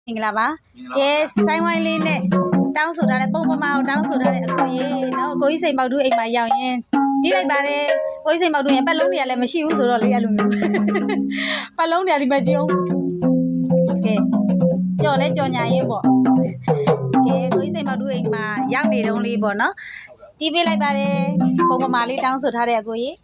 မင်္ဂလာပါကဲဆိုင်းဝိုင်းလေးနဲ့တောင်းဆိုထားတဲ့ပုံပမာကိုတောင်းဆိုထားတဲ့အကိုကြီးနော်အကိုကြီးစိန်ပေါက်တူးအိမ်မှာရောက်ရင်တီးလိုက်ပါတယ်ကိုကြီးစိန်ပေါက်တူးရင်ပတ်လုံးတွေကလည်းမရှိဘူးဆိုတော့လေအဲ့လိုမျိုးပတ်လုံးတွေကဒီမှာကြည့်အောင်ကဲကြော်လဲကြော်ညာရေးပေါ့ကဲကိုကြီးစိန်ပေါက်တူးအိမ်မှာရောက်နေတုန်းလေးပေါ့နော်တီးပေးလိုက်ပါတယ်ပုံပမာလေးတောင်းဆိုထားတဲ့အကိုကြီး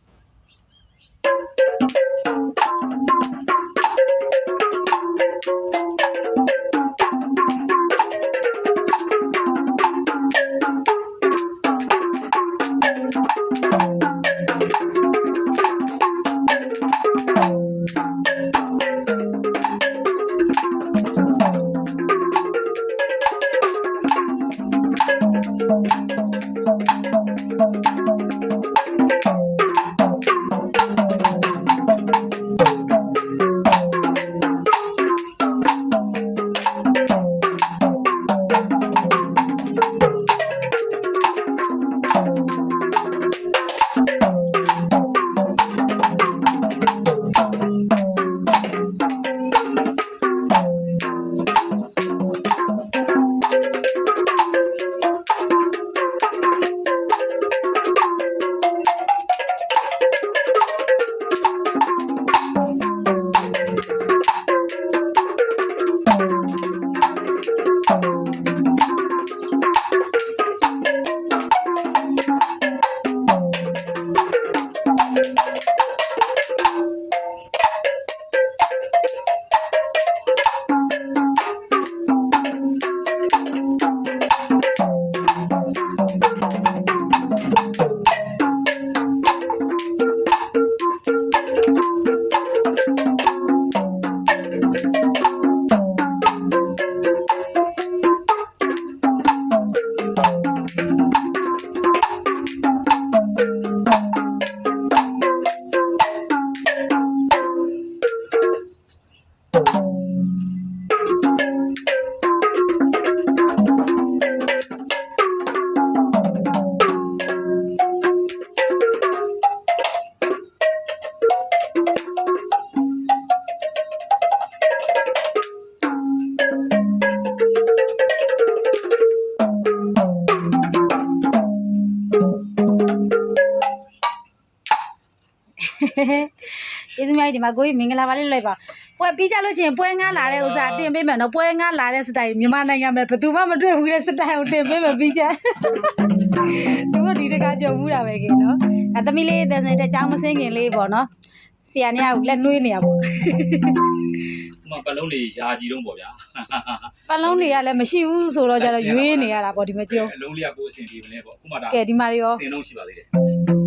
ကျေးဇူးများကြီးဒီမှာကိုကြီးမင်္ဂလာပါလေးလိုက်ပါပွဲပြီးကြလို့ရှိရင်ပွဲငားလာတဲ့ဥစ္စာတင်ပေးမယ်နော်ပွဲငားလာတဲ့စတိုင်မြန်မာနိုင်ငံမှာဘယ်သူမှမတွေ့ဘူးတဲ့စတိုင်ကိုတင်ပေးမယ်ပြီးကြသူတို့ဒီတကကြုံဘူးတာပဲခင်နော်အဲသမီးလေးတဲ့စိတ်တဲ့ကြောင်းမစင်းခင်လေးပေါ့နော်ဆရာနေရလက်နှွေးနေရပေါ့မပတ်လုံးလေးယာကြီးလုံးပေါ့ဗျာပတ်လုံးတွေကလည်းမရှိဘူးဆိုတော့ကြတော့ရွေးနေရတာပေါ့ဒီမှာကြုံအလုံးလေးကပိုအဆင်ပြေမလဲပေါ့အခုမှဒါကဲဒီမှာရောအဆင်လုံးရှိပါသေးတယ်